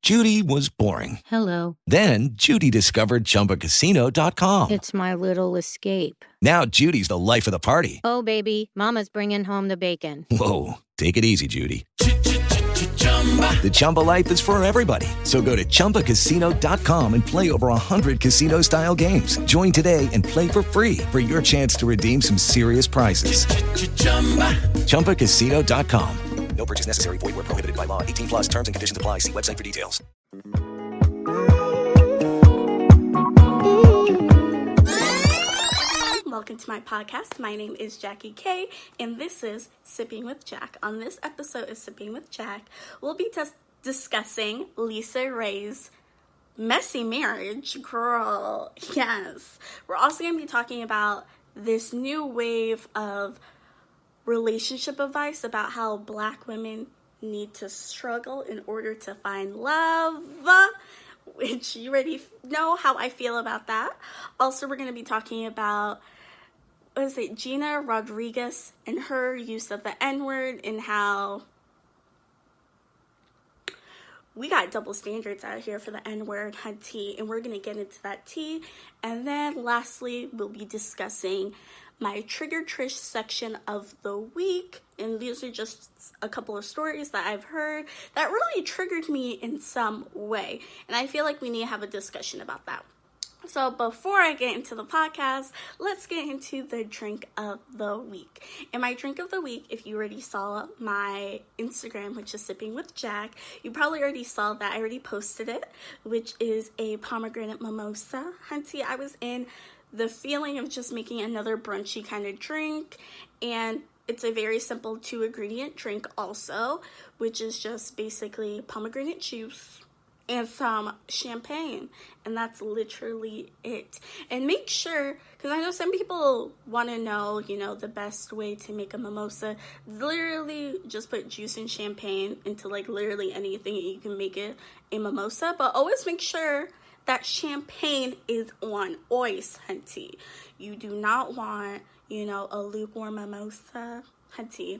Judy was boring. Hello. Then Judy discovered ChumbaCasino.com. It's my little escape. Now Judy's the life of the party. Oh, baby, mama's bringing home the bacon. Whoa, take it easy, Judy. The Chumba life is for everybody. So go to ChumbaCasino.com and play over 100 casino-style games. Join today and play for free for your chance to redeem some serious prizes. ChumbaCasino.com. No purchase necessary. Void where prohibited by law. 18 plus terms and conditions apply. See website for details. Welcome to my podcast. My name is Jackie K, and this is Sipping with Jack. On this episode of Sipping with Jack, we'll be discussing Lisa Raye's messy marriage. Girl, yes. We're also going to be talking about this new wave of relationship advice about how Black women need to struggle in order to find love, which you already know how I feel about that. Also, we're going to be talking about, Gina Rodriguez and her use of the N-word and how we got double standards out here for the N-word, hunty, and we're going to get into that tea. And then lastly, we'll be discussing my Trigger Trish section of the week, and these are just a couple of stories that I've heard that really triggered me in some way, and I feel like we need to have a discussion about that. So before I get into the podcast, let's get into the drink of the week. And my drink of the week, if you already saw my Instagram, which is Sipping with Jack, you probably already saw that I already posted it, which is a pomegranate mimosa. Hunty, I was in the feeling of just making another brunchy kind of drink, and it's a very simple 2-ingredient drink also, which is just basically pomegranate juice and some champagne, and that's literally it. And make sure, because I know some people want to know, the best way to make a mimosa. Literally just put juice and champagne into like literally anything and you can make it a mimosa, but always make sure that champagne is on ice, hunty. You do not want, a lukewarm mimosa, hunty.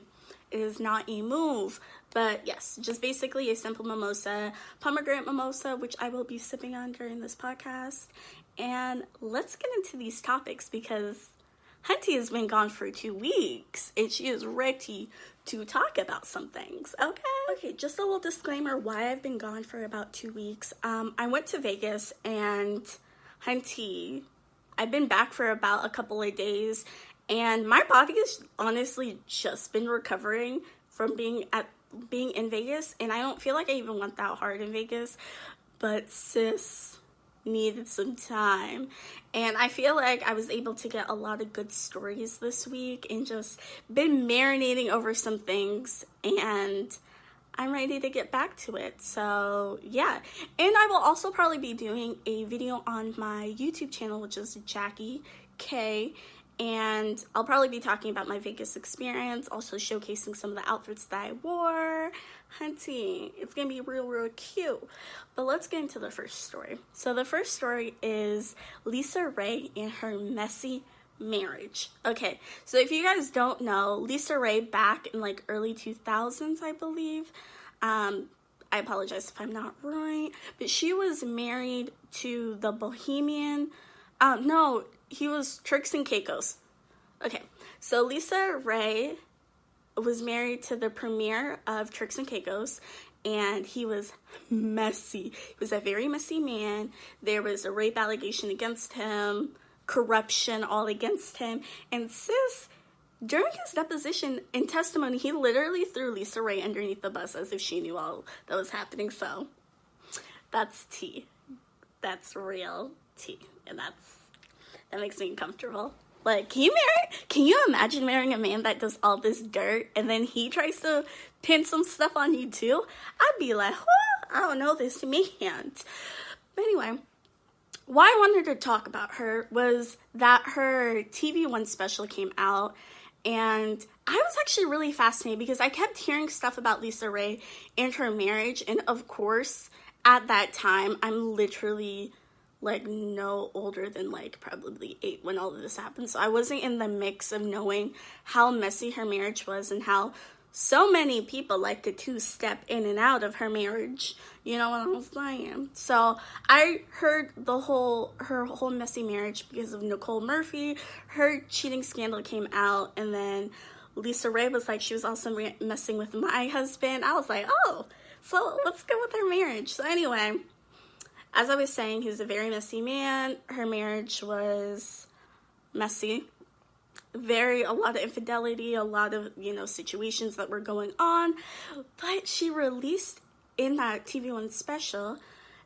It is not a move. But yes, just basically a simple mimosa, pomegranate mimosa, which I will be sipping on during this podcast. And let's get into these topics because Hunty has been gone for 2 weeks and she is ready to talk about some things. Okay, just a little disclaimer why I've been gone for about 2 weeks. I went to Vegas, and Hunty, I've been back for about a couple of days, and my body has honestly just been recovering from being in Vegas, and I don't feel like I even went that hard in Vegas, but sis needed some time, and I feel like I was able to get a lot of good stories this week and just been marinating over some things, and I'm ready to get back to it. So yeah, and I will also probably be doing a video on my YouTube channel, which is Jackie K, and I'll probably be talking about my Vegas experience, also showcasing some of the outfits that I wore. Hunty, it's gonna be real cute. But let's get into the first story. So the first story is Lisa Raye and her messy marriage. Okay, so if you guys don't know, Lisa Raye back in like early 2000s, I believe. I apologize if I'm not right, but she was married to the Bohemian. He was Turks and Caicos. Okay, so Lisa Raye was married to the premier of Turks and Caicos, and he was messy. He was a very messy man. There was a rape allegation against him, corruption all against him, and sis, during his deposition and testimony, he literally threw Lisa Raye underneath the bus as if she knew all that was happening. So that's tea. That's real tea, and that makes me uncomfortable. Like, can you imagine marrying a man that does all this dirt and then he tries to pin some stuff on you too? I'd be like, I don't know this man. But anyway, why I wanted to talk about her was that her TV One special came out, and I was actually really fascinated because I kept hearing stuff about Lisa Raye and her marriage, and of course, at that time, I'm literally like no older than like probably 8 when all of this happened, so I wasn't in the mix of knowing how messy her marriage was and how so many people like to two-step in and out of her marriage. You know what I'm saying? So I heard her whole messy marriage because of Nicole Murphy. Her cheating scandal came out, and then Lisa Raye was like, she was also messing with my husband. I was like, oh, so let's go with her marriage. So anyway, as I was saying, he was a very messy man. Her marriage was messy. A lot of infidelity, a lot of, situations that were going on. But she released in that TV One special,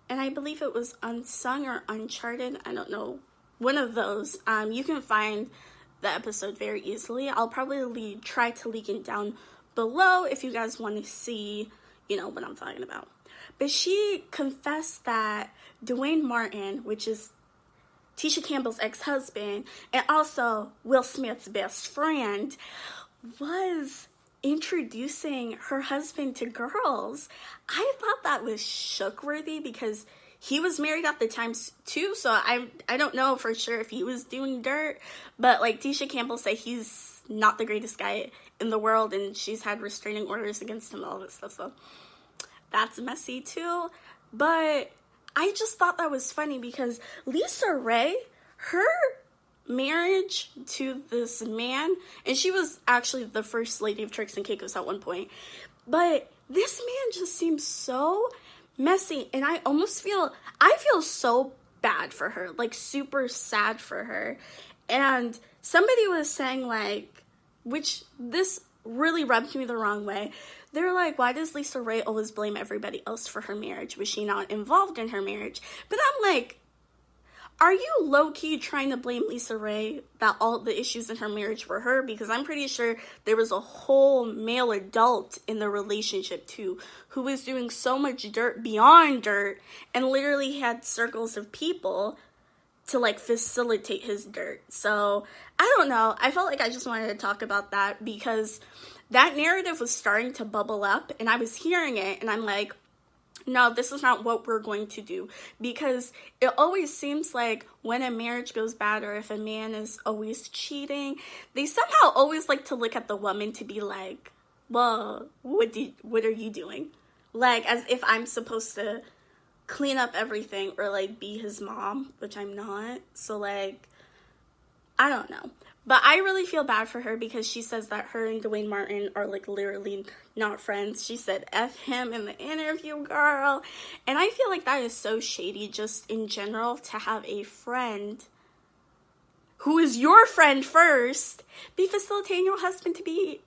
and I believe it was Unsung or Uncharted, I don't know, one of those. You can find the episode very easily. I'll probably try to link it down below if you guys want to see, what I'm talking about. But she confessed that Duane Martin, which is Tisha Campbell's ex-husband, and also Will Smith's best friend, was introducing her husband to girls. I thought that was shook-worthy because he was married at the time too, so I don't know for sure if he was doing dirt, but like Tisha Campbell said, he's not the greatest guy in the world, and she's had restraining orders against him, all this stuff, so that's messy too. But I just thought that was funny because Lisa Raye, her marriage to this man, and she was actually the first lady of Turks and Caicos at one point, but this man just seems so messy, and I feel so bad for her, like super sad for her. And somebody was saying, like, which this really rubbed me the wrong way, they're like, why does Lisa Raye always blame everybody else for her marriage? Was she not involved in her marriage? But I'm like, are you low-key trying to blame Lisa Raye that all the issues in her marriage were her? Because I'm pretty sure there was a whole male adult in the relationship too who was doing so much dirt beyond dirt and literally had circles of people to like facilitate his dirt. So I don't know. I felt like I just wanted to talk about that because that narrative was starting to bubble up, and I was hearing it, and I'm like, no, this is not what we're going to do. Because it always seems like when a marriage goes bad, or if a man is always cheating, they somehow always like to look at the woman to be like, well, what are you doing? Like, as if I'm supposed to clean up everything or like be his mom, which I'm not. So like, I don't know. But I really feel bad for her because she says that her and Duane Martin are like literally not friends. She said F him in the interview, girl. And I feel like that is so shady just in general, to have a friend who is your friend first be facilitating your husband to be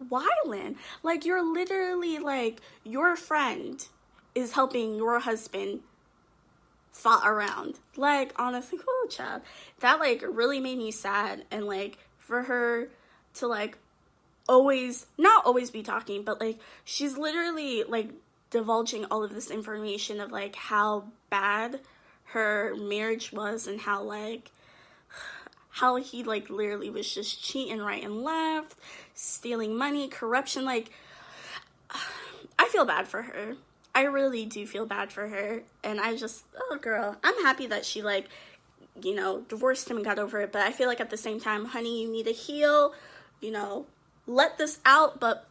wildin'. Like, you're literally like, your friend is helping your husband fought around. Like, honestly, cool, child. That like really made me sad. And like, for her to like not always be talking, but like, she's literally like divulging all of this information of like how bad her marriage was, and how he like literally was just cheating right and left, stealing money, corruption. Like, I feel bad for her. I really do feel bad for her. And I just, oh girl, I'm happy that she like, divorced him and got over it. But I feel like at the same time, honey, you need to heal, let this out, but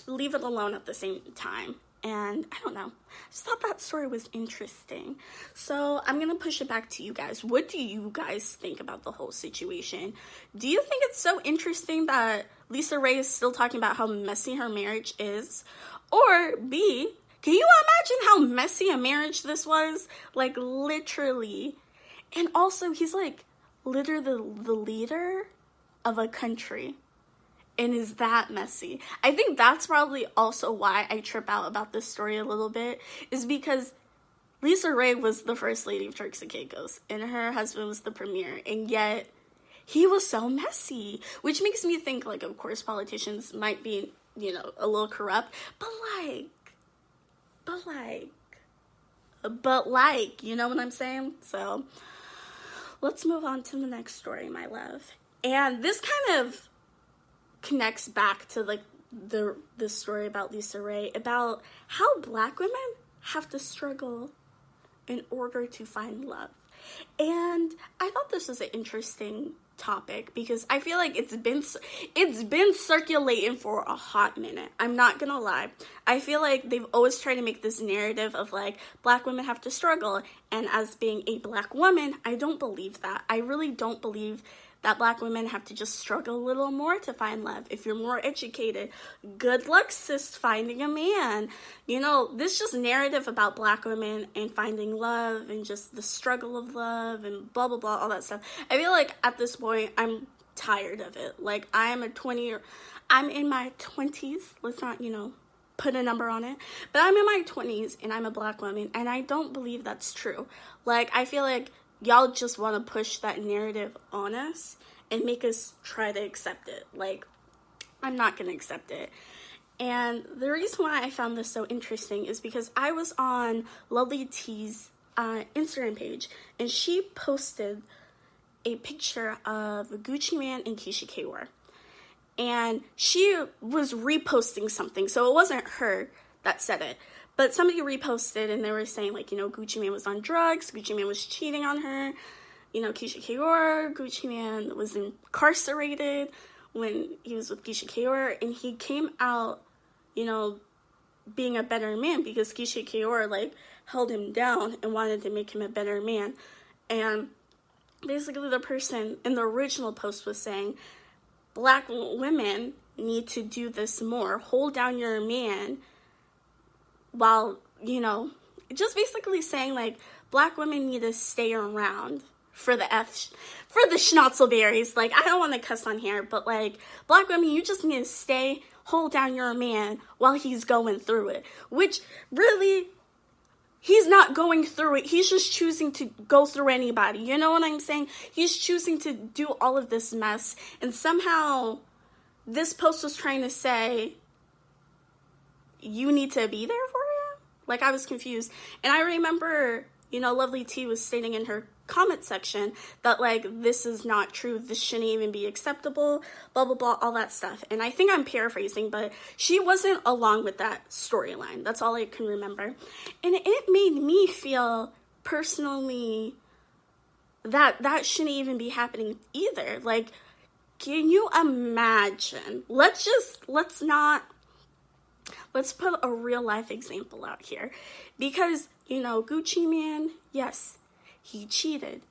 leave it alone at the same time. And I don't know, I just thought that story was interesting. So I'm gonna push it back to you guys. What do you guys think about the whole situation? Do you think it's so interesting that Lisa Raye is still talking about how messy her marriage is? Or B, can you imagine how messy a marriage this was? Like, literally. And also, he's like literally the leader of a country, and is that messy. I think that's probably also why I trip out about this story a little bit, is because Lisa Raye was the first lady of Turks and Caicos, and her husband was the premier, and yet he was so messy, which makes me think, like, of course politicians might be, a little corrupt, but you know what I'm saying? So let's move on to the next story, my love. And this kind of connects back to like the story about Lisa Raye, about how Black women have to struggle in order to find love. And I thought this was an interesting topic because I feel like it's been circulating for a hot minute. I'm not gonna lie. I feel like they've always tried to make this narrative of like black women have to struggle, and as being a black woman, I don't believe that. I really don't believe that black women have to just struggle a little more to find love. If you're more educated, good luck, sis, finding a man. You know, this just narrative about black women and finding love and just the struggle of love and blah, blah, blah, all that stuff. I feel like at this point, I'm tired of it. Like, I'm in my 20s. Let's not, put a number on it. But I'm in my 20s and I'm a black woman, and I don't believe that's true. Like, I feel like y'all just want to push that narrative on us and make us try to accept it. Like, I'm not going to accept it. And the reason why I found this so interesting is because I was on Lovely T's Instagram page, and she posted a picture of Gucci Mane and Keisha Kaur. And she was reposting something, so it wasn't her that said it. But somebody reposted, and they were saying, like, Gucci Mane was on drugs, Gucci Mane was cheating on her, Keisha Kaur, Gucci Mane was incarcerated when he was with Keisha Kaur, and he came out, being a better man because Keisha Kaur, like, held him down and wanted to make him a better man. And basically the person in the original post was saying, black women need to do this more, hold down your man, while, just basically saying, like, black women need to stay around for the schnauzelberries. Like, I don't want to cuss on here, but, like, black women, you just need to hold down your man while he's going through it. Which, really, he's not going through it. He's just choosing to go through anybody. You know what I'm saying? He's choosing to do all of this mess. And somehow, this post was trying to say, you need to be there for him? Like, I was confused. And I remember, Lovely T was stating in her comment section that, like, this is not true. This shouldn't even be acceptable, blah, blah, blah, all that stuff. And I think I'm paraphrasing, but she wasn't along with that storyline. That's all I can remember. And it made me feel personally that shouldn't even be happening either. Like, can you imagine? Let's put a real life example out here. Because, Gucci Mane, yes, he cheated.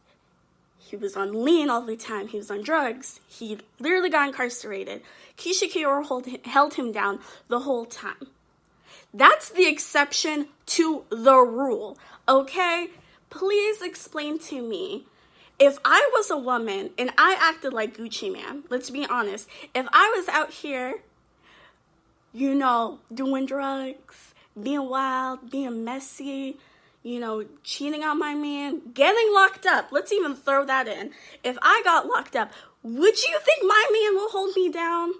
He was on lean all the time. He was on drugs. He literally got incarcerated. Keisha Kaur held him down the whole time. That's the exception to the rule, okay? Please explain to me. If I was a woman and I acted like Gucci Mane, let's be honest, if I was out here, doing drugs, being wild, being messy, cheating on my man, getting locked up. Let's even throw that in. If I got locked up, would you think my man will hold me down?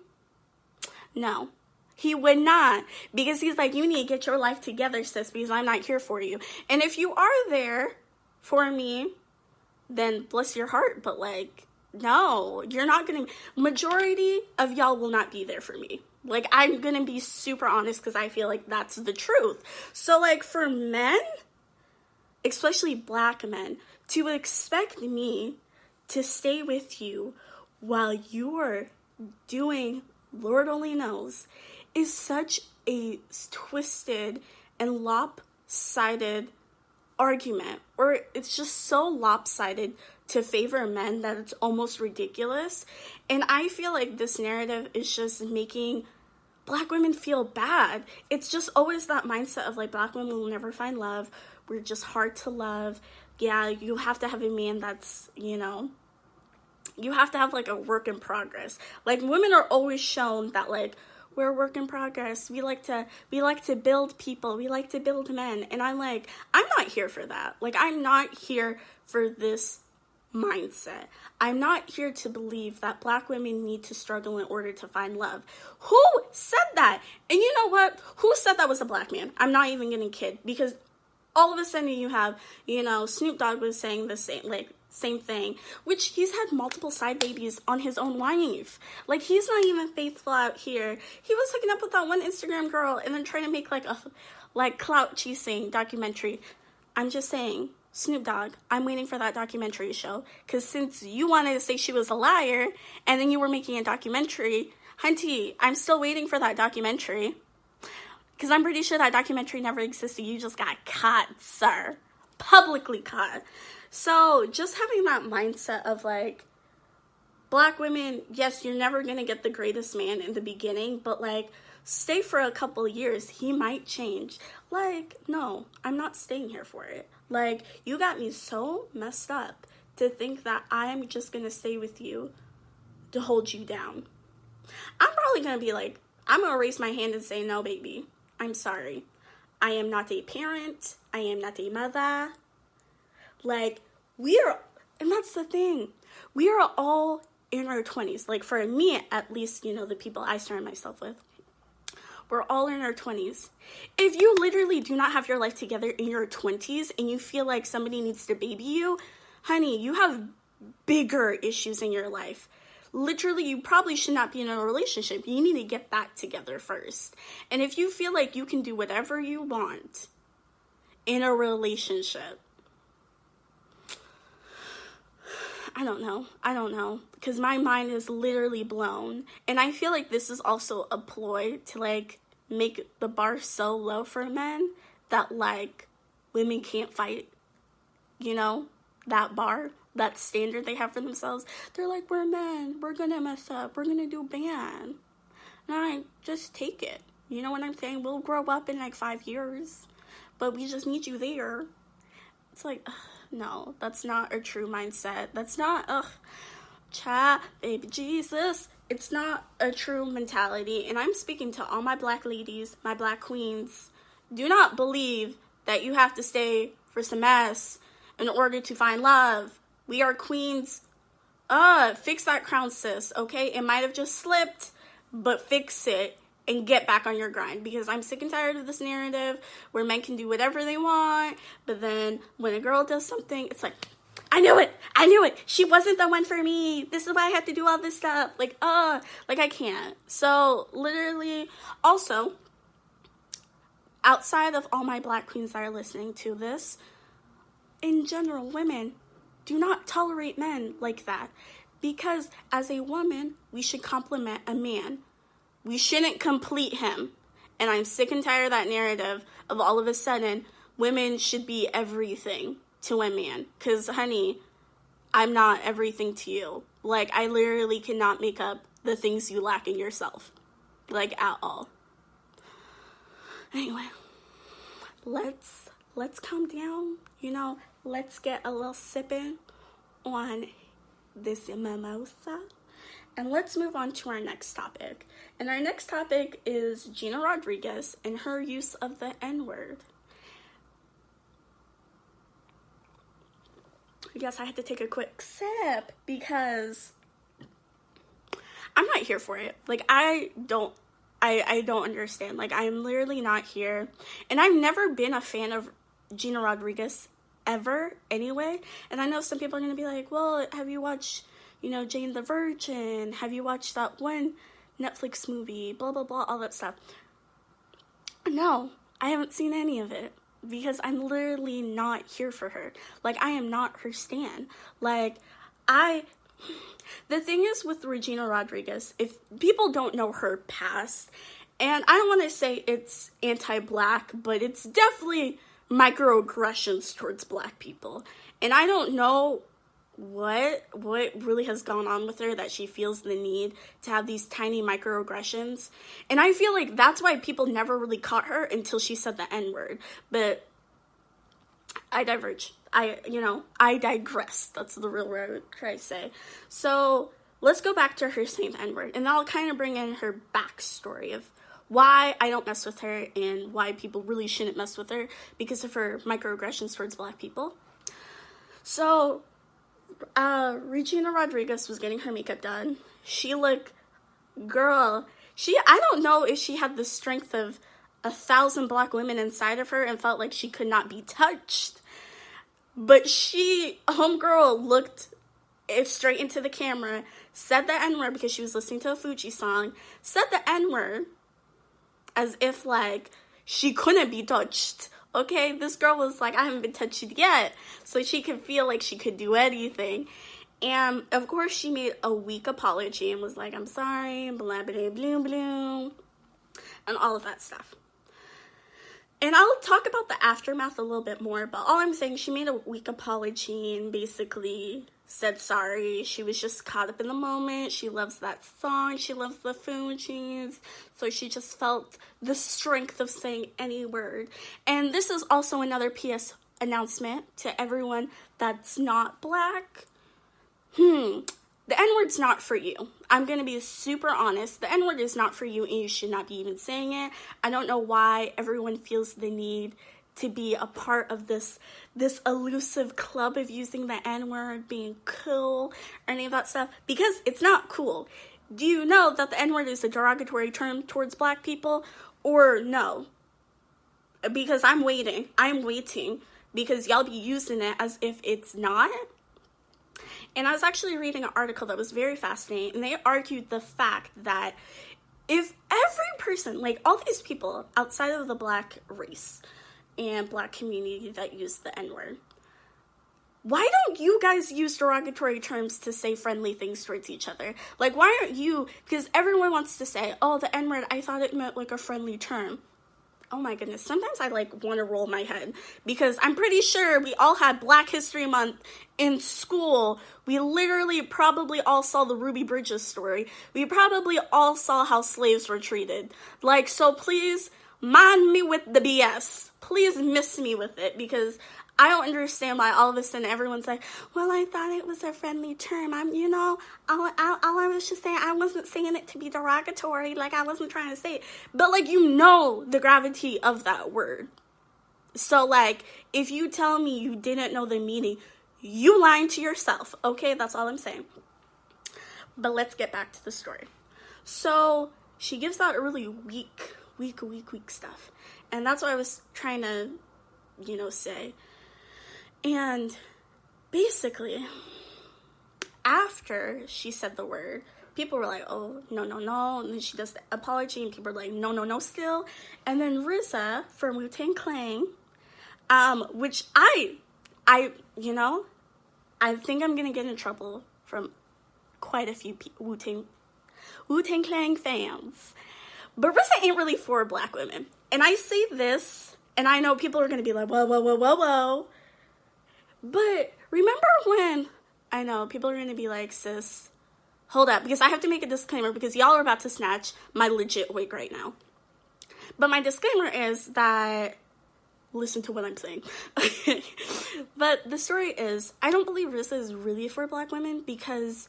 No, he would not. Because he's like, you need to get your life together, sis, because I'm not here for you. And if you are there for me, then bless your heart. But, like, no, you're not going to. Majority of y'all will not be there for me. Like, I'm going to be super honest because I feel like that's the truth. So, like, for men, especially black men, to expect me to stay with you while you're doing Lord only knows is such a twisted and lopsided argument, or it's just so lopsided to favor men that it's almost ridiculous. And I feel like this narrative is just making black women feel bad. It's just always that mindset of, like, black women will never find love. We're just hard to love. Yeah, you have to have a man that's, you have to have, like, a work in progress. Like, women are always shown that, like, we're a work in progress. We like to build people. We like to build men. And I'm like, I'm not here for that. Like, I'm not here for this mindset. I'm not here to believe that black women need to struggle in order to find love. Who said that? And you know what? Who said that was a black man? I'm not even gonna kid, because all of a sudden you have, Snoop Dogg was saying the same thing, which he's had multiple side babies on his own wife. Like, he's not even faithful out here. He was hooking up with that one Instagram girl and then trying to make, like, a clout chasing documentary. I'm just saying, Snoop Dogg, I'm waiting for that documentary show. Because since you wanted to say she was a liar, and then you were making a documentary, Hunty, I'm still waiting for that documentary. Because I'm pretty sure that documentary never existed. You just got caught, sir. Publicly caught. So, just having that mindset of, like, black women, yes, you're never going to get the greatest man in the beginning, but, like, stay for a couple years. He might change. Like, no, I'm not staying here for it. Like, you got me so messed up to think that I'm just going to stay with you to hold you down. I'm probably going to be like, I'm going to raise my hand and say, no, baby, I'm sorry. I am not a parent. I am not a mother. Like, and that's the thing. We are all in our 20s. Like, for me, at least, you know, the people I surround myself with, we're all in our 20s. If you literally do not have your life together in your 20s and you feel like somebody needs to baby you, honey, you have bigger issues in your life. Literally, you probably should not be in a relationship. You need to get that together first. And if you feel like you can do whatever you want in a relationship, I don't know. Because my mind is literally blown. And I feel like this is also a ploy to, like, make the bar so low for men that, like, women can't fight, you know, that bar, that standard they have for themselves. They're like, we're men, we're gonna mess up, we're gonna do bad. And I just take it. You know what I'm saying? We'll grow up in like 5 years, but we just need you there. It's like, no, that's not a true mindset. That's not, baby Jesus. It's not a true mentality. And I'm speaking to all my black ladies, my black queens. Do not believe that you have to stay for some mess in order to find love. We are queens. Fix that crown, sis, okay? It might have just slipped, but fix it and get back on your grind, because I'm sick and tired of this narrative where men can do whatever they want, but then when a girl does something, it's like, I knew it, she wasn't the one for me, this is why I have to do all this stuff, like I can't. So, literally, also, outside of all my black queens that are listening to this, in general, women, do not tolerate men like that, because as a woman, we should compliment a man. We shouldn't complete him. And I'm sick and tired of that narrative of all of a sudden, women should be everything to a man. Because, honey, I'm not everything to you. Like, I literally cannot make up the things you lack in yourself. Like, at all. Anyway, let's calm down, you know. Let's get a little sipping on this mimosa. And let's move on to our next topic. And our next topic is Gina Rodriguez and her use of the N-word. I guess I had to take a quick sip because I'm not here for it. Like, I don't understand. Like, I'm literally not here. And I've never been a fan of Gina Rodriguez ever anyway. And I know some people are going to be like, well, have you watched, you know, Jane the Virgin? Have you watched that one Netflix movie? Blah, blah, blah, all that stuff. No, I haven't seen any of it because I'm literally not here for her. Like, I am not her stan. Like, the thing is with Regina Rodriguez, if people don't know her past, and I don't want to say it's anti-black, but it's definitely microaggressions towards black people. And I don't know what really has gone on with her that she feels the need to have these tiny microaggressions. And I feel like that's why people never really caught her until she said the N-word. But I diverge. I digress. That's the real word I would try to say. So let's go back to her saying the N-word. And I'll kind of bring in her backstory of why I don't mess with her and why people really shouldn't mess with her because of her microaggressions towards black people. So, Regina Rodriguez was getting her makeup done. She looked, girl, I don't know if she had the strength of 1,000 black women inside of her and felt like she could not be touched. But homegirl looked straight into the camera, said the N-word because she was listening to a Fuji song, said the N-word as if, like, she couldn't be touched Okay, this girl was like, I haven't been touched yet, so she could feel like she could do anything. And of course she made a weak apology and was like, I'm sorry, blah blah blah blah, and all of that stuff. And I'll talk about the aftermath a little bit more, but all I'm saying, she made a weak apology and basically said sorry. She was just caught up in the moment. She loves that song. She loves the Fugees. So she just felt the strength of saying any word. And this is also another PS announcement to everyone that's not black. The N-word's not for you. I'm going to be super honest. The N-word is not for you, and you should not be even saying it. I don't know why everyone feels the need to be a part of this elusive club of using the N-word, being cool, or any of that stuff, because it's not cool. Do you know that the N-word is a derogatory term towards black people, or no? Because I'm waiting, because y'all be using it as if it's not. And I was actually reading an article that was very fascinating, and they argued the fact that if every person, like all these people outside of the black race and black community that use the N-word, why don't you guys use derogatory terms to say friendly things towards each other? Like, why aren't you, because everyone wants to say, oh, the N-word, I thought it meant like a friendly term. Oh my goodness, sometimes I like want to roll my head, because I'm pretty sure we all had Black History Month in school. We literally probably all saw the Ruby Bridges story. We probably all saw how slaves were treated. Like, so please mind me with the BS. Please miss me with it, because I don't understand why all of a sudden everyone's like, well, I thought it was a friendly term. All I was just saying, I wasn't saying it to be derogatory. Like, I wasn't trying to say it. But, like, you know the gravity of that word. So, like, if you tell me you didn't know the meaning, you lying to yourself. Okay, that's all I'm saying. But let's get back to the story. So, she gives out really weak stuff. And that's what I was trying to, say. And basically, after she said the word, people were like, oh, no. And then she does the apology, and people are like, no, still. And then RZA from Wu-Tang Clan, which I think I'm going to get in trouble from quite a few Wu-Tang Clan fans. But RZA ain't really for black women. And I say this, and I know people are going to be like, whoa. But remember when, I know, people are going to be like, sis, hold up, because I have to make a disclaimer, because y'all are about to snatch my legit wig right now. But my disclaimer is that, listen to what I'm saying. But the story is, I don't believe RZA is really for black women, because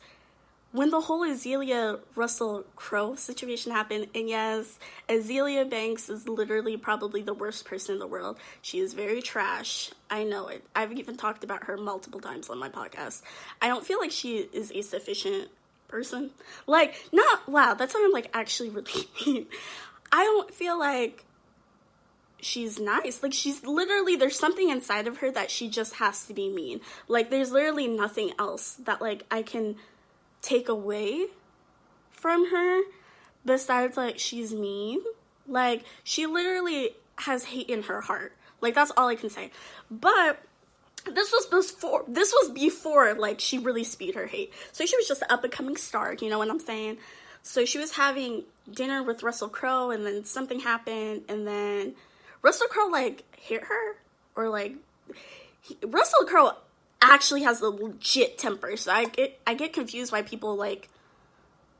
when the whole Azealia Russell Crowe situation happened, and yes, Azealia Banks is literally probably the worst person in the world. She is very trash. I know it. I've even talked about her multiple times on my podcast. I don't feel like she is a sufficient person. Like, wow, that sounded like actually really mean. I don't feel like she's nice. Like, she's literally, there's something inside of her that she just has to be mean. Like, there's literally nothing else that, like, I can take away from her besides, like, she's mean. Like, she literally has hate in her heart. Like, that's all I can say. But this was before like she really spewed her hate. So she was just an up and coming star, you know what I'm saying? So she was having dinner with Russell Crowe, and then something happened, and then Russell Crowe like hit her, or like Russell Crowe actually has a legit temper. So I get confused why people like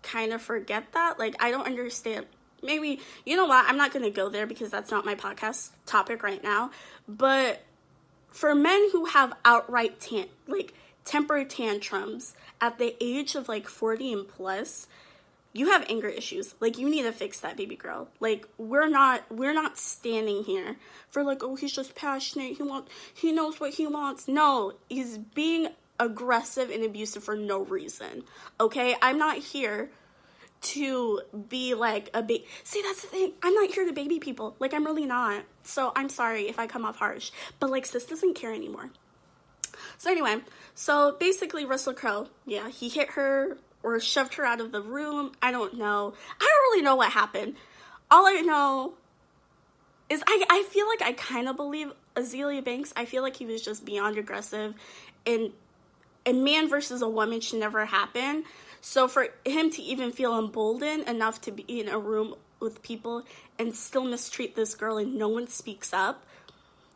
kind of forget that. Like, I don't understand. Maybe, you know what, I'm not going to go there because that's not my podcast topic right now. But for men who have outright temper tantrums at the age of like 40 and plus, you have anger issues. Like, you need to fix that, baby girl. Like, we're not standing here for like, oh, he's just passionate. He knows what he wants. No, he's being aggressive and abusive for no reason. Okay? I'm not here to be like a baby. See, that's the thing. I'm not here to baby people. Like, I'm really not. So I'm sorry if I come off harsh. But like, sis doesn't care anymore. So anyway, so basically Russell Crowe, yeah, he hit her or shoved her out of the room. I don't know. I don't really know what happened. All I know is I feel like I kind of believe Azealia Banks. I feel like he was just beyond aggressive, and a man versus a woman should never happen. So for him to even feel emboldened enough to be in a room with people and still mistreat this girl and no one speaks up,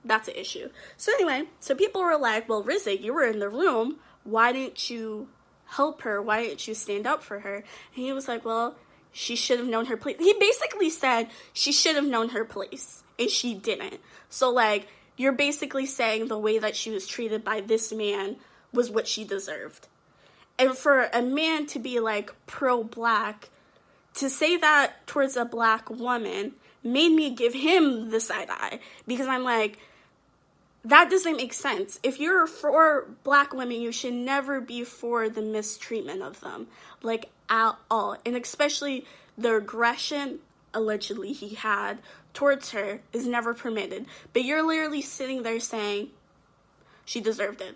that's an issue. So anyway, so people were like, well, Rizzo, you were in the room. Why didn't you help her? Why didn't you stand up for her? And he was like, well, she should have known her place. He basically said she should have known her place, and she didn't. So, like, you're basically saying the way that she was treated by this man was what she deserved. And for a man to be, like, pro-black, to say that towards a black woman made me give him the side eye. Because I'm like, that doesn't make sense. If you're for black women, you should never be for the mistreatment of them, like, at all. And especially the aggression, allegedly, he had towards her is never permitted. But you're literally sitting there saying, she deserved it.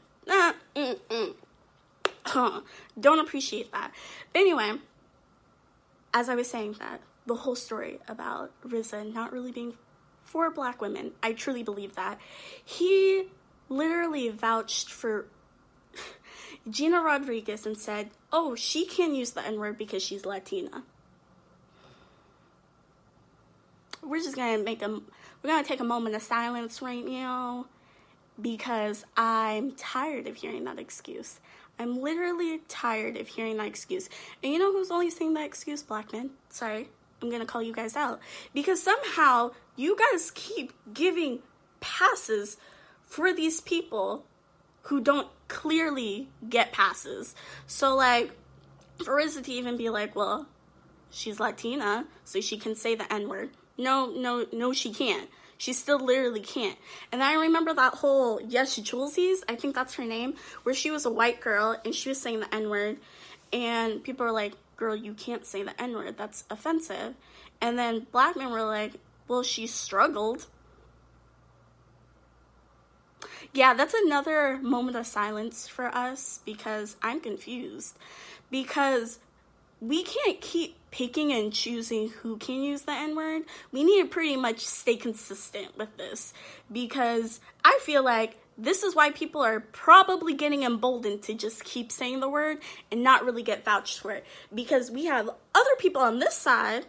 Don't appreciate that. But anyway, as I was saying that, the whole story about Rizzo not really being for black women, I truly believe that. He literally vouched for Gina Rodriguez and said, oh, she can't use the N-word because she's Latina. We're just gonna take a moment of silence right now because I'm tired of hearing that excuse. I'm literally tired of hearing that excuse. And you know who's only saying that excuse? Black men. Sorry, I'm gonna call you guys out. Because somehow you guys keep giving passes for these people who don't clearly get passes. So, like, for Rizzo to even be like, well, she's Latina, so she can say the N-word. No, she can't. She still literally can't. And I remember that whole Yes Julesies, I think that's her name, where she was a white girl and she was saying the N-word. And people were like, girl, you can't say the N-word. That's offensive. And then black men were like, well, she struggled. Yeah, that's another moment of silence for us because I'm confused. Because we can't keep picking and choosing who can use the N-word. We need to pretty much stay consistent with this because I feel like this is why people are probably getting emboldened to just keep saying the word and not really get vouched for it. Because we have other people on this side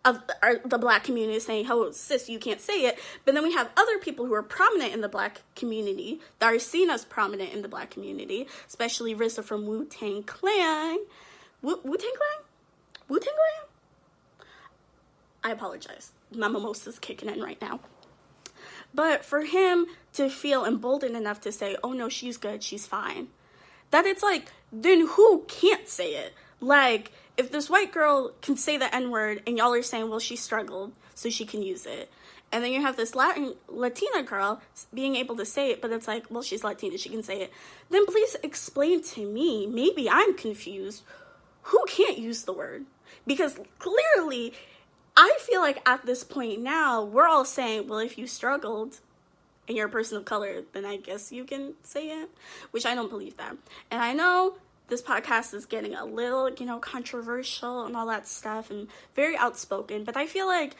of the black community saying, oh, sis, you can't say it. But then we have other people who are prominent in the black community that are seen as prominent in the black community, especially Rizzo from Wu-Tang Clan. Wu-Tang Clan? Wu-Tang Clan? I apologize. My mimosa's kicking in right now. But for him to feel emboldened enough to say, oh no, she's good, she's fine. That it's like, then who can't say it? Like, if this white girl can say the N-word and y'all are saying, well, she struggled, so she can use it. And then you have this Latina girl being able to say it, but it's like, well, she's Latina, she can say it. Then please explain to me, maybe I'm confused, who can't use the word? Because clearly, I feel like at this point now, we're all saying, well, if you struggled and you're a person of color, then I guess you can say it, which I don't believe that. And I know this podcast is getting a little, controversial and all that stuff and very outspoken, but I feel like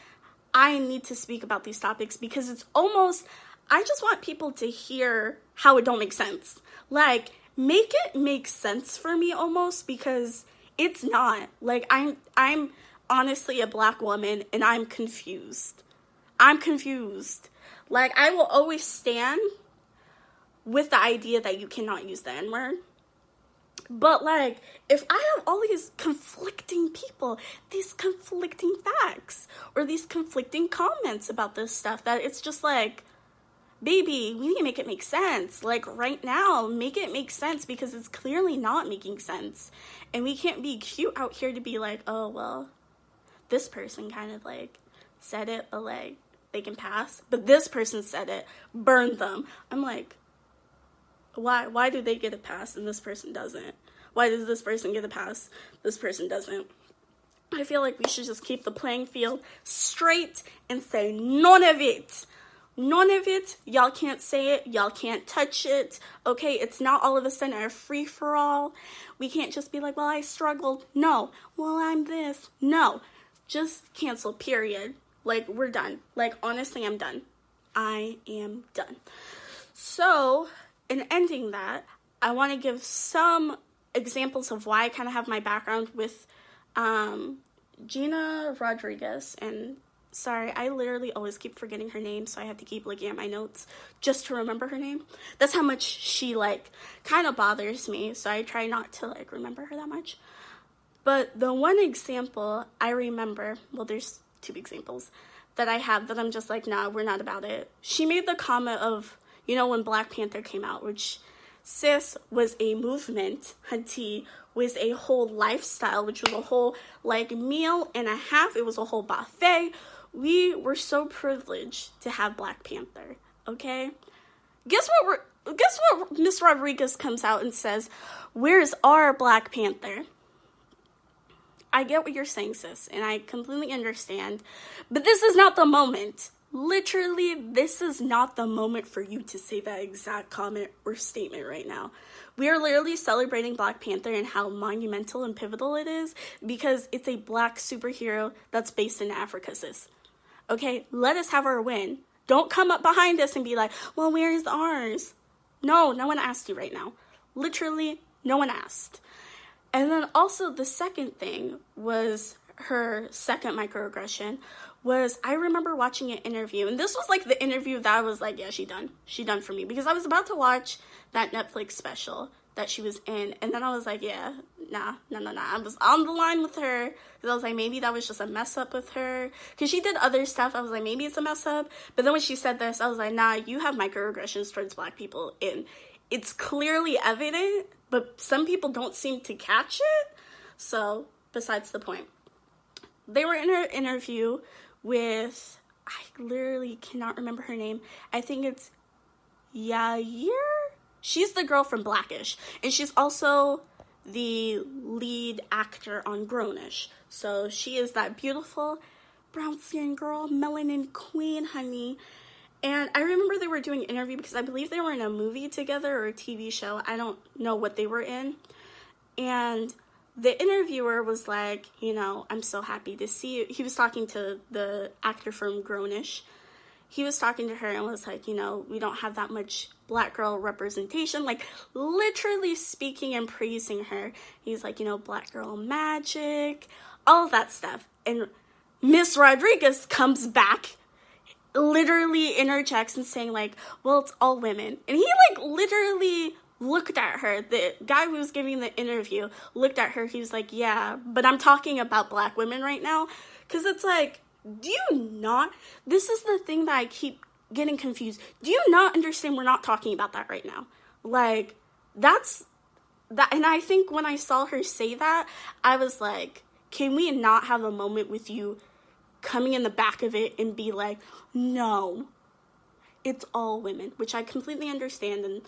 I need to speak about these topics because it's almost, I just want people to hear how it don't make sense. Like, make it make sense for me almost because it's not. Like, I'm honestly a black woman and I'm confused. Like, I will always stand with the idea that you cannot use the N-word. But, like, if I have all these conflicting people, these conflicting facts, or these conflicting comments about this stuff, that it's just like, baby, we need to make it make sense. Like, right now, make it make sense because it's clearly not making sense. And we can't be cute out here to be like, oh, well, this person kind of, like, said it, but, like, they can pass. But this person said it, burn them. I'm like, why do they get a pass and this person doesn't? Why does this person get a pass? This person doesn't. I feel like we should just keep the playing field straight and say none of it. None of it. Y'all can't say it. Y'all can't touch it. Okay, it's not all of a sudden a free-for-all. We can't just be like, well, I struggled. No. Well, I'm this. No. Just cancel, period. Like, we're done. Like, honestly, I'm done. I am done. So, in ending that, I want to give some examples of why I kind of have my background with Gina Rodriguez. And sorry, I literally always keep forgetting her name, so I have to keep looking at my notes just to remember her name. That's how much she, like, kind of bothers me, so I try not to, like, remember her that much. But the one example I remember, well, there's two examples that I have that I'm just like, nah, we're not about it. She made the comment of, you know, when Black Panther came out, which, sis, was a movement, hunty, was a whole lifestyle, which was a whole, like, meal and a half. It was a whole buffet. We were so privileged to have Black Panther, okay? Guess what Miss Rodriguez comes out and says, where's our Black Panther? I get what you're saying, sis, and I completely understand, but this is not the moment. Literally, this is not the moment for you to say that exact comment or statement right now. We are literally celebrating Black Panther and how monumental and pivotal it is because it's a Black superhero that's based in Africa, sis. Okay, let us have our win. Don't come up behind us and be like, well, where's ours? No one asked you right now. Literally, no one asked. And then also the second thing was her second microaggression was I remember watching an interview, and this was like the interview that I was like, yeah, she done for me, because I was about to watch that Netflix special that she was in, and then I was like, yeah, nah, I was on the line with her, because I was like, maybe that was just a mess up with her, because she did other stuff. I was like, maybe it's a mess up, but then when she said this, I was like, nah, you have microaggressions towards Black people, and it's clearly evident, but some people don't seem to catch it. So, besides the point. They were in her interview with, I literally cannot remember her name. I think it's Yair? She's the girl from Blackish. And she's also the lead actor on Grownish. So, she is that beautiful brown skin girl, melanin queen, honey. And I remember they were doing an interview because I believe they were in a movie together or a TV show. I don't know what they were in. And the interviewer was like, you know, I'm so happy to see you. He was talking to the actor from Grownish. He was talking to her and was like, you know, we don't have that much Black girl representation. Like, literally speaking and praising her. He's like, you know, Black girl magic, all of that stuff. And Miss Rodriguez comes back, literally interjects and saying like, well, it's all women. And he like literally looked at her. The guy who was giving the interview looked at her. He was like, yeah, but I'm talking about Black women right now. Because it's like, do you not, this is the thing that I keep getting confused. Do you not understand we're not talking about that right now? Like, that's that. And I think when I saw her say that, I was like, can we not have a moment with you coming in the back of it and be like, no, it's all women, which I completely understand, and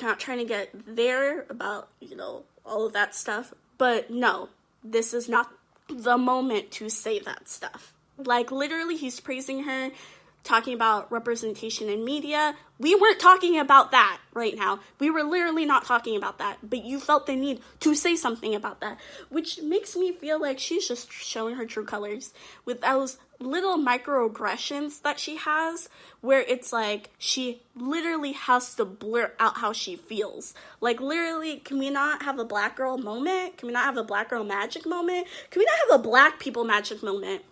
not trying to get there about, you know, all of that stuff, but no, this is not the moment to say that stuff. Like, literally, he's praising her, talking about representation in media. We weren't talking about that right now. We were literally not talking about that, but you felt the need to say something about that, which makes me feel like she's just showing her true colors with those little microaggressions that she has, where it's like she literally has to blurt out how she feels. Like, literally, can we not have a Black girl moment? Can we not have a Black girl magic moment? Can we not have a Black people magic moment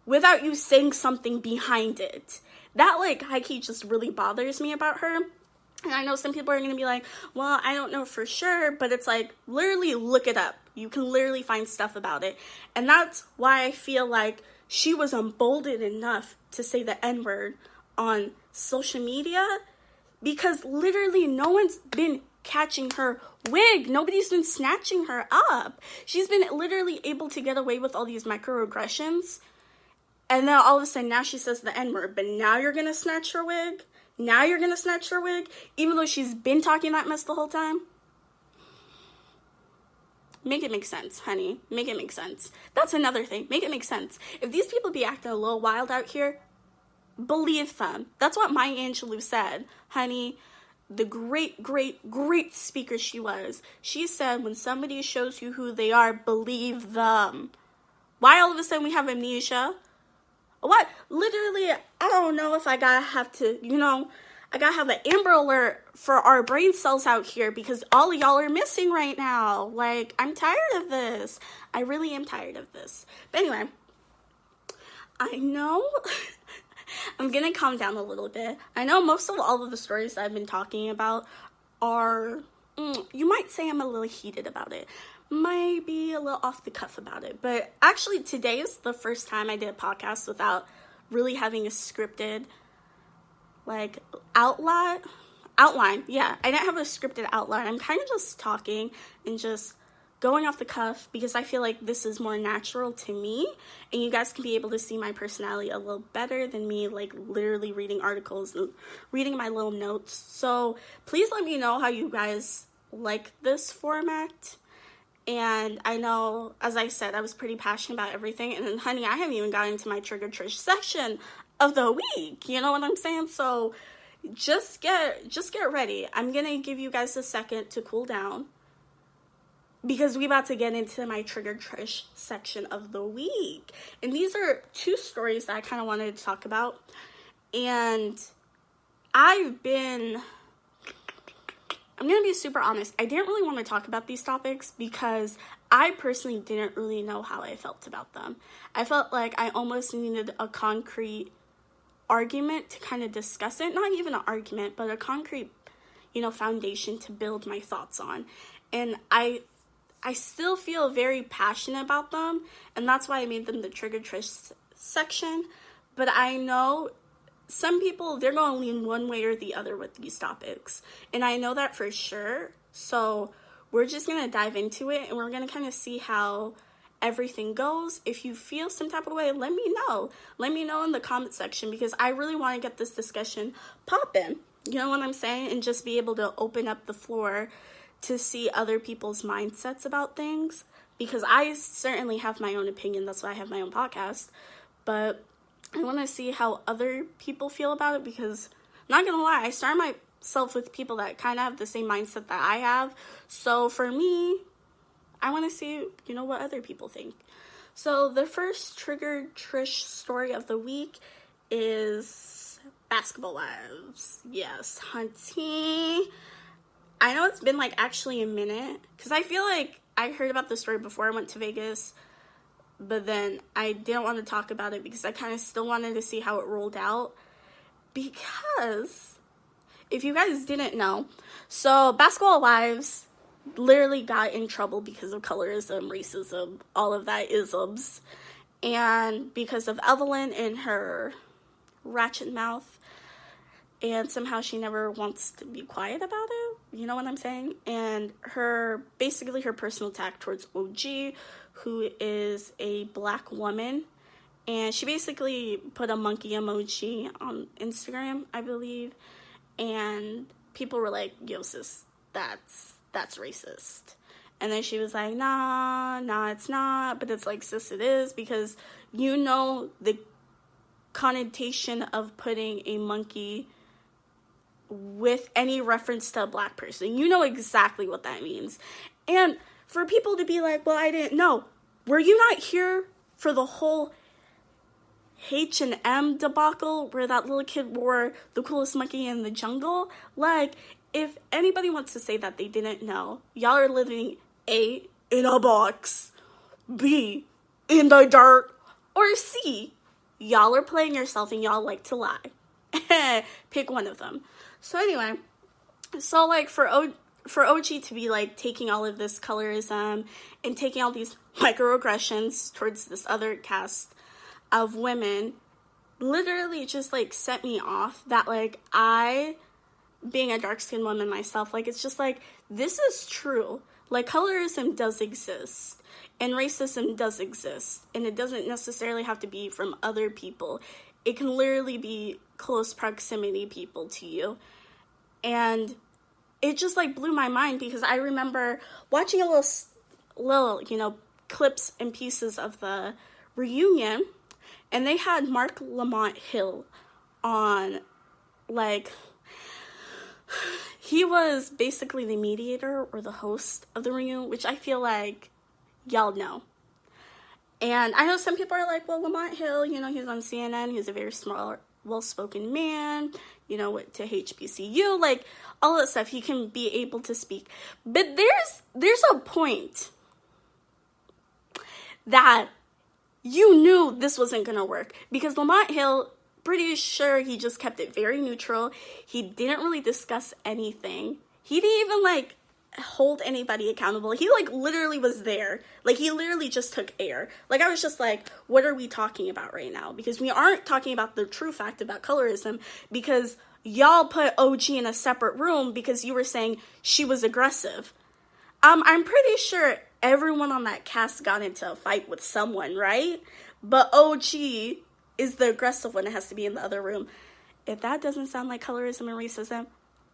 without you saying something behind it? That, like, high-key just really bothers me about her. And I know some people are going to be like, well, I don't know for sure, but it's like, literally look it up. You can literally find stuff about it. And that's why I feel like she was emboldened enough to say the N-word on social media, because literally no one's been catching her wig. Nobody's been snatching her up. She's been literally able to get away with all these microaggressions. And then all of a sudden, now she says the N-word, but now you're going to snatch her wig? Now you're going to snatch her wig? Even though she's been talking that mess the whole time? Make it make sense, honey. Make it make sense. That's another thing. Make it make sense. If these people be acting a little wild out here, believe them. That's what Maya Angelou said, honey. The great, great, great speaker she was. She said, when somebody shows you who they are, believe them. Why all of a sudden we have amnesia? What? Literally, I don't know if I gotta have to, I gotta have an Amber Alert for our brain cells out here because all of y'all are missing right now. Like, I'm tired of this. I really am tired of this. But anyway, I know I'm gonna calm down a little bit. I know most of all of the stories I've been talking about are, you might say I'm a little heated about it. Might be a little off the cuff about it. But actually, today is the first time I did a podcast without really having a scripted, like, outline. Yeah, I didn't have a scripted outline. I'm kind of just talking and just going off the cuff because I feel like this is more natural to me, and you guys can be able to see my personality a little better than me, like, literally reading articles and reading my little notes. So please let me know how you guys like this format. And I know, as I said, I was pretty passionate about everything. And then, honey, I haven't even gotten into my Trigger Trish section of the week. You know what I'm saying? So just get ready. I'm going to give you guys a second to cool down because we're about to get into my Trigger Trish section of the week. And these are two stories that I kind of wanted to talk about. And I'm going to be super honest. I didn't really want to talk about these topics because I personally didn't really know how I felt about them. I felt like I almost needed a concrete argument to kind of discuss it. Not even an argument, but a concrete, foundation to build my thoughts on. And I still feel very passionate about them, and that's why I made them the Trigger Trish section. But I know some people, they're going to lean one way or the other with these topics. And I know that for sure. So we're just going to dive into it and we're going to kind of see how everything goes. If you feel some type of way, let me know. Let me know in the comment section because I really want to get this discussion popping. You know what I'm saying? And just be able to open up the floor to see other people's mindsets about things. Because I certainly have my own opinion. That's why I have my own podcast. But I want to see how other people feel about it because, not gonna lie, I surround myself with people that kind of have the same mindset that I have. So for me, I want to see, what other people think. So the first Trigger Trish story of the week is Basketball Wives. Yes, hunty. I know it's been actually a minute because I feel like I heard about the story before I went to Vegas. But then I didn't want to talk about it because I kind of still wanted to see how it rolled out. Because, if you guys didn't know, so Basketball Wives literally got in trouble because of colorism, racism, all of that isms. And because of Evelyn and her ratchet mouth. And somehow she never wants to be quiet about it. You know what I'm saying? And her personal attack towards OG, who is a black woman. And she basically put a monkey emoji on Instagram, I believe. And people were like, yo, sis, that's racist. And then she was like, nah, it's not. But it's like, sis, it is. Because the connotation of putting a monkey with any reference to a black person. You know exactly what that means. And for people to be like, well, I didn't know. Were you not here for the whole H&M debacle where that little kid wore the coolest monkey in the jungle? Like, if anybody wants to say that they didn't know, y'all are living A, in a box, B, in the dark, or C, y'all are playing yourself and y'all like to lie. Pick one of them. So anyway, for OG to be taking all of this colorism and taking all these microaggressions towards this other cast of women literally just set me off that I, being a dark-skinned woman myself, it's just this is true. Colorism does exist and racism does exist, and it doesn't necessarily have to be from other people. It can literally be close proximity people to you. And it just blew my mind because I remember watching a little clips and pieces of the reunion, and they had Mark Lamont Hill on. He was basically the mediator or the host of the reunion, which I feel like y'all know. And I know some people are like, well, Lamont Hill, you know, he's on CNN. He's a very smart, well-spoken man, you know, went to HBCU, like, all that stuff. He can be able to speak. But there's a point that you knew this wasn't going to work. Because Lamont Hill, pretty sure he just kept it very neutral. He didn't really discuss anything. He didn't even, like, hold anybody accountable. He, like, literally was there. Like, he literally just took air. Like, I was just like, what are we talking about right now? Because we aren't talking about the true fact about colorism, because y'all put OG in a separate room because you were saying she was aggressive. I'm pretty sure everyone on that cast got into a fight with someone, right? But OG is the aggressive one that has to be in the other room. If that doesn't sound like colorism and racism,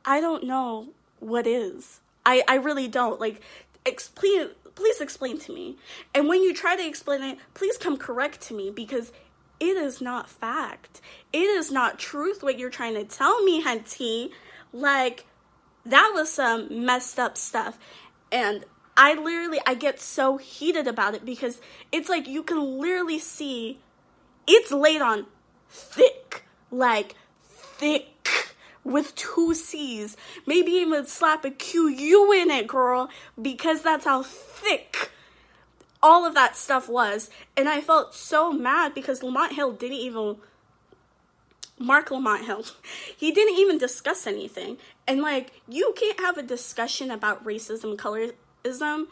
I don't know what is. I really don't. Like, please explain to me. And when you try to explain it, please come correct to me, because it is not fact. It is not truth what you're trying to tell me, Hunty. Like, that was some messed up stuff. And I get so heated about it, because it's like you can literally see it's laid on thick, like thick, with 2 C's, maybe even slap a QU in it, girl, because that's how thick all of that stuff was. And I felt so mad because Lamont Hill didn't even, Mark Lamont Hill, he didn't even discuss anything. And, like, you can't have a discussion about racism and colorism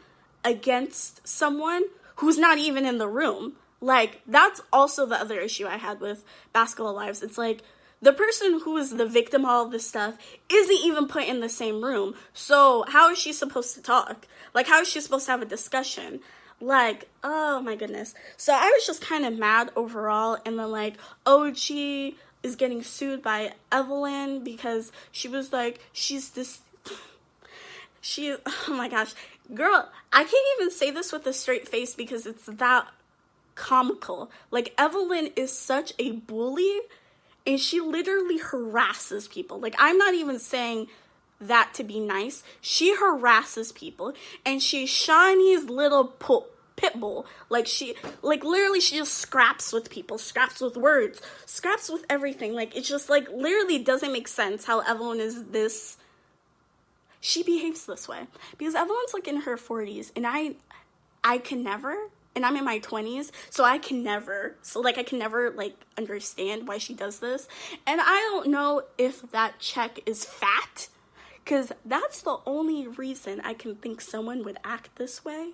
against someone who's not even in the room. Like, that's also the other issue I had with Basketball Wives. It's like, the person who is the victim of all this stuff isn't even put in the same room. So how is she supposed to talk? Like, how is she supposed to have a discussion? Like, oh my goodness. So I was just kind of mad overall. And then, like, OG is getting sued by Evelyn because she was like, oh my gosh. Girl, I can't even say this with a straight face because it's that comical. Like, Evelyn is such a bully. And she literally harasses people. Like, I'm not even saying that to be nice. She harasses people. And she's Shawnee's little pit bull. Like, literally, she just scraps with people. Scraps with words. Scraps with everything. Like, it's just, like, literally doesn't make sense how Evelyn is this. She behaves this way. Because Evelyn's, like, in her 40s. And I can never. And I'm in my 20s, so I can never, like, understand why she does this. And I don't know if that check is fat, because that's the only reason I can think someone would act this way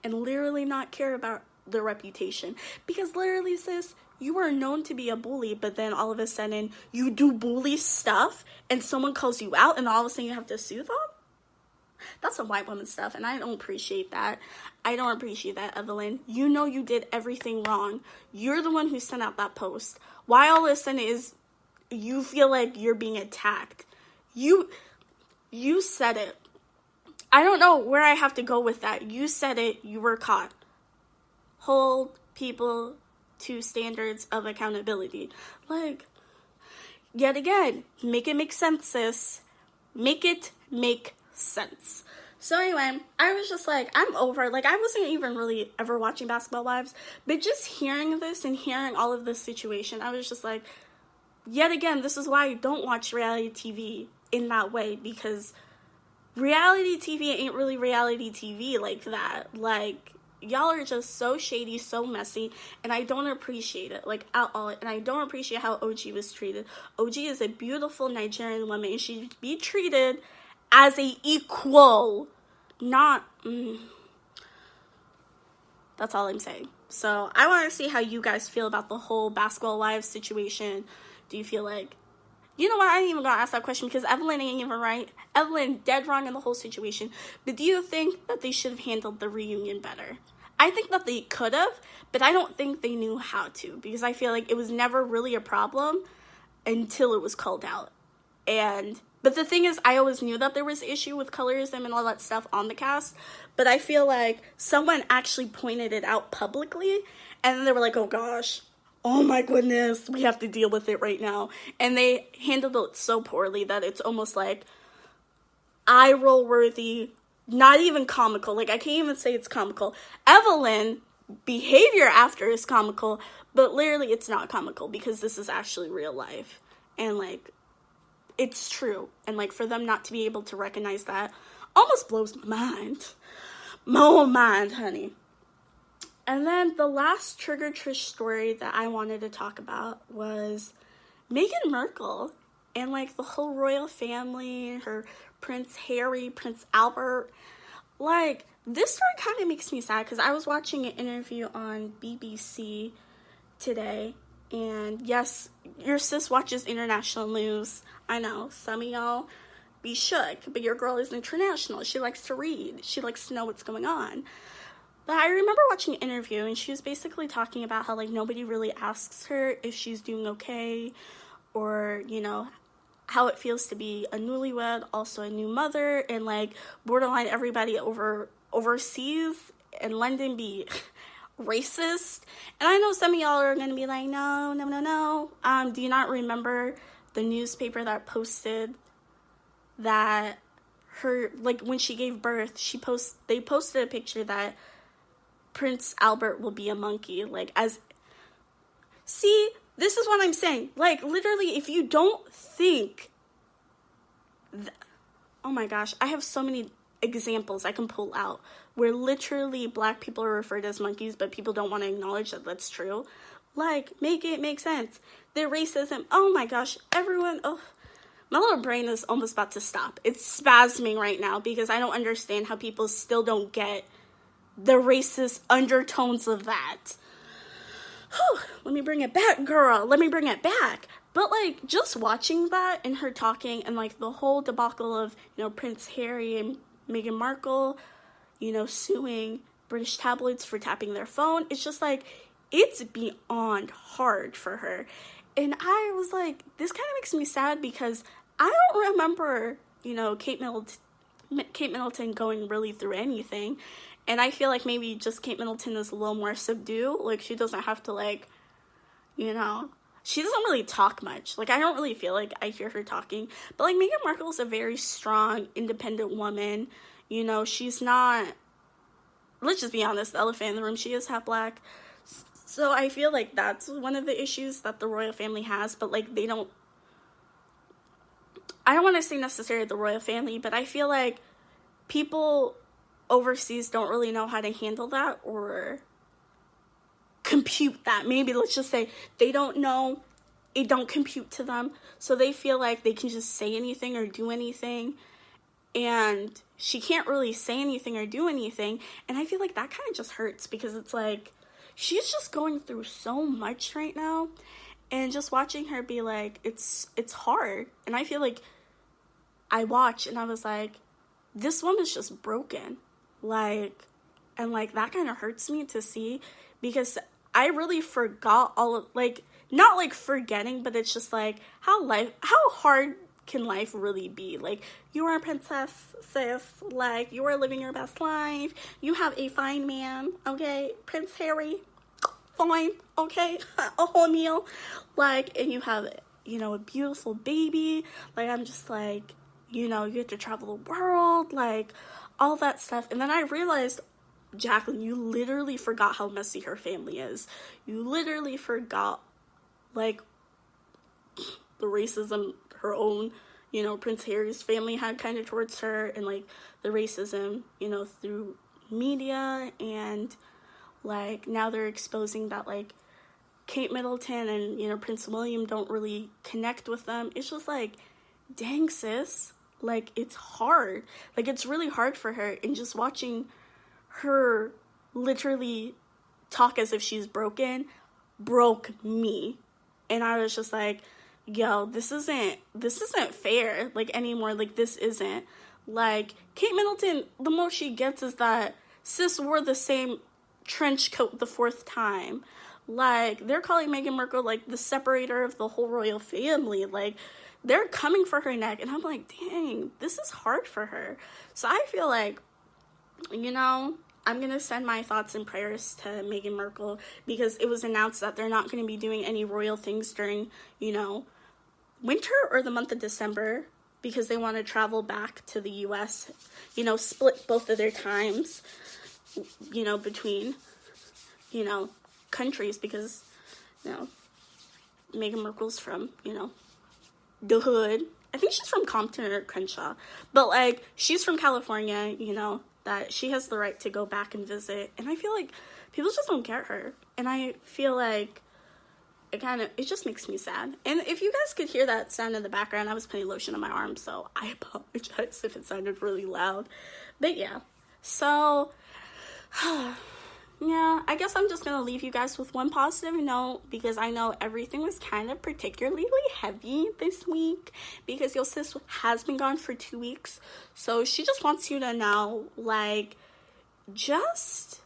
and literally not care about their reputation. Because literally, sis, you are known to be a bully, but then all of a sudden you do bully stuff and someone calls you out and all of a sudden you have to sue them? That's some white woman stuff, and I don't appreciate that. I don't appreciate that, Evelyn. You know you did everything wrong. You're the one who sent out that post. Why all of a sudden is you feel like you're being attacked? You said it. I don't know where I have to go with that. You said it. You were caught. Hold people to standards of accountability. Like, yet again, make it make sense, sis. Make it make sense. So anyway, I was just like, I'm over. Like, I wasn't even really ever watching Basketball Wives, but just hearing this and hearing all of this situation, I was just like, yet again, this is why I don't watch reality TV in that way, because reality TV ain't really reality TV like that. Like, y'all are just so shady, so messy, and I don't appreciate it, like, at all. And I don't appreciate how OG was treated. OG is a beautiful Nigerian woman, and she should be treated as a equal, not, that's all I'm saying. So I want to see how you guys feel about the whole Basketball Wives situation. Do you feel like, you know what, I ain't even gonna ask that question because Evelyn ain't even right. Evelyn dead wrong in the whole situation. But do you think that they should have handled the reunion better? I think that they could have, but I don't think they knew how to, because I feel like it was never really a problem until it was called out. But the thing is, I always knew that there was an issue with colorism and all that stuff on the cast, but I feel like someone actually pointed it out publicly, and then they were like, oh gosh, oh my goodness, we have to deal with it right now. And they handled it so poorly that it's almost like eye-roll worthy, not even comical. Like, I can't even say it's comical. Evelyn behavior after is comical, but literally it's not comical because this is actually real life. And, like, it's true. And, like, for them not to be able to recognize that almost blows my mind. My mind, honey. And then the last Trigger Trish story that I wanted to talk about was Meghan Markle and, like, the whole royal family, her Prince Harry, Prince Albert. Like, this story kind of makes me sad because I was watching an interview on BBC today. And yes, your sis watches international news. I know, some of y'all be shook, but your girl is international. She likes to read. She likes to know what's going on. But I remember watching an interview, and she was basically talking about how, like, nobody really asks her if she's doing okay, or, you know, how it feels to be a newlywed, also a new mother, and, like, borderline everybody overseas in London be racist. And I know some of y'all are going to be like, no. Do you not remember the newspaper that posted that her, like, when she gave birth, they posted a picture that Prince Albert will be a monkey, like, see, this is what I'm saying, like, literally, if you don't think, oh my gosh, I have so many examples I can pull out, where literally black people are referred as monkeys, but people don't want to acknowledge that that's true. Like, make it make sense. The racism, oh my gosh, everyone, my little brain is almost about to stop. It's spasming right now, because I don't understand how people still don't get the racist undertones of that. Whew, let me bring it back, girl. Let me bring it back. But, like, just watching that and her talking and, like, the whole debacle of, you know, Prince Harry and Meghan Markle, you know, suing British tabloids for tapping their phone. It's just, like, it's beyond hard for her. And I was like, this kind of makes me sad because I don't remember, you know, Kate Middleton going really through anything. And I feel like maybe just Kate Middleton is a little more subdued. Like, she doesn't have to, like, you know, she doesn't really talk much. Like, I don't really feel like I hear her talking. But, like, Meghan Markle is a very strong, independent woman. You know, she's not, let's just be honest, the elephant in the room, she is half black. So I feel like that's one of the issues that the royal family has. But, like, I don't want to say necessarily the royal family, but I feel like people overseas don't really know how to handle that or compute that. Maybe let's just say they don't know, it don't compute to them, so they feel like they can just say anything or do anything, and she can't really say anything or do anything. And I feel like that kind of just hurts, because it's like she's just going through so much right now, and just watching her be like, it's hard. And I feel like I watched and I was like, this woman's just broken. Like, and, like, that kind of hurts me to see, because I really forgot all of, like, not, like, forgetting, but it's just, like, how hard can life really be? Like, you are a princess, sis. Like, you are living your best life. You have a fine man, okay? Prince Harry, fine, okay? A whole meal. Like, and you have, you know, a beautiful baby. Like, I'm just like, you know, you get to travel the world, like, all that stuff. And then I realized, Jacqueline, you literally forgot how messy her family is. You literally forgot, like, the racism her own, you know, Prince Harry's family had kind of towards her, and, like, the racism, you know, through media. And, like, now they're exposing that, like, Kate Middleton and, you know, Prince William don't really connect with them. It's just like, dang, sis. Like, it's hard. Like, it's really hard for her. And just watching her literally talk as if she's broken broke me. And I was just like, yo, this isn't fair, like, anymore. Like, this isn't. Like, Kate Middleton, the most she gets is that sis wore the same trench coat the fourth time. Like, they're calling Meghan Markle, like, the separator of the whole royal family. Like, they're coming for her neck, and I'm like, dang, this is hard for her. So I feel like, you know, I'm going to send my thoughts and prayers to Meghan Markle, because it was announced that they're not going to be doing any royal things during, you know, winter or the month of December, because they want to travel back to the U.S., you know, split both of their times, you know, between countries because, Meghan Markle's from, the hood. I think she's from Compton or Crenshaw. But, like, she's from California, that she has the right to go back and visit. And I feel like people just don't get her. And I feel like it just makes me sad. And if you guys could hear that sound in the background, I was putting lotion on my arm, so I apologize if it sounded really loud. But yeah, so yeah, I guess I'm just gonna leave you guys with one positive note, because I know everything was kind of particularly heavy this week because your sis has been gone for 2 weeks. So she just wants you to know, like, just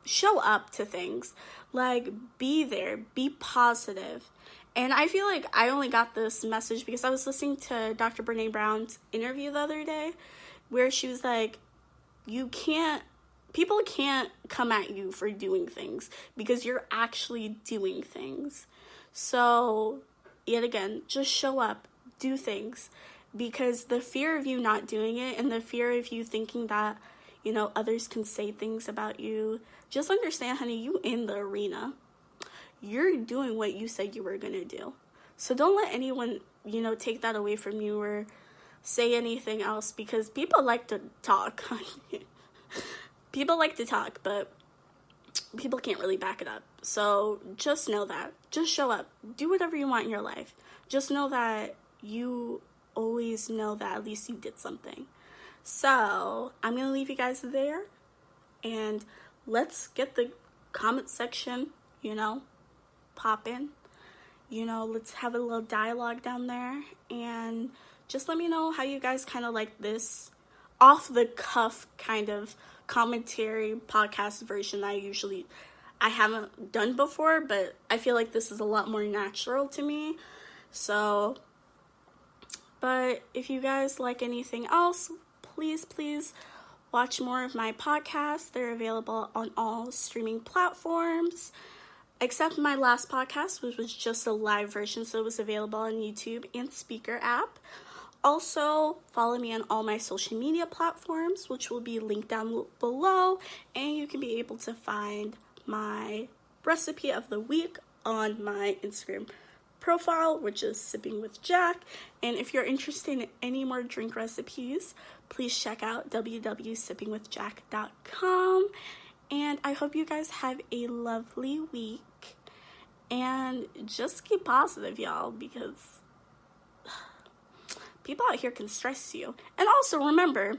show up to things. Like, be there, be positive. And I feel like I only got this message because I was listening to Dr. Brene Brown's interview the other day, where she was like, people can't come at you for doing things because you're actually doing things. So, yet again, just show up, do things, because the fear of you not doing it and the fear of you thinking that, others can say things about you, just understand, honey, you in the arena. You're doing what you said you were going to do. So don't let anyone, take that away from you or say anything else, because people like to talk. People like to talk, but people can't really back it up. So just know that. Just show up. Do whatever you want in your life. Just know that you always know that at least you did something. So I'm going to leave you guys there. And let's get the comment section, popping. Let's have a little dialogue down there. And just let me know how you guys kind of like this off-the-cuff kind of commentary podcast version that I haven't done before, but I feel like this is a lot more natural to me. So, but if you guys like anything else, please watch more of my podcasts. They're available on all streaming platforms, except my last podcast, which was just a live version, so it was available on YouTube and Speaker app. Also, follow me on all my social media platforms, which will be linked down below, and you can be able to find my recipe of the week on my Instagram profile, which is SippingwithJack. And if you're interested in any more drink recipes, please check out www.sippingwithjack.com. And I hope you guys have a lovely week. And just keep positive, y'all, because people out here can stress you. And also remember,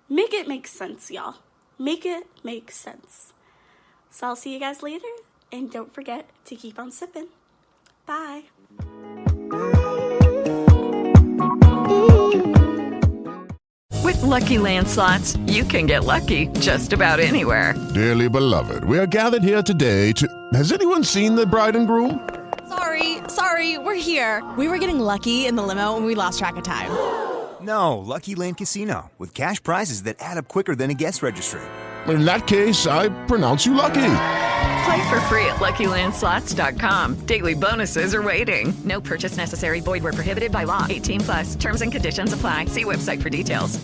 make it make sense, y'all. Make it make sense. So I'll see you guys later. And don't forget to keep on sipping. Bye. With Lucky Land Slots, you can get lucky just about anywhere. Dearly beloved, we are gathered here today to... Has anyone seen the bride and groom? Sorry, we're here. We were getting lucky in the limo and we lost track of time. No, Lucky Land Casino, with cash prizes that add up quicker than a guest registry. In that case, I pronounce you lucky. Play for free at LuckyLandSlots.com. Daily bonuses are waiting. No purchase necessary. Void where prohibited by law. 18+. Terms and conditions apply. See website for details.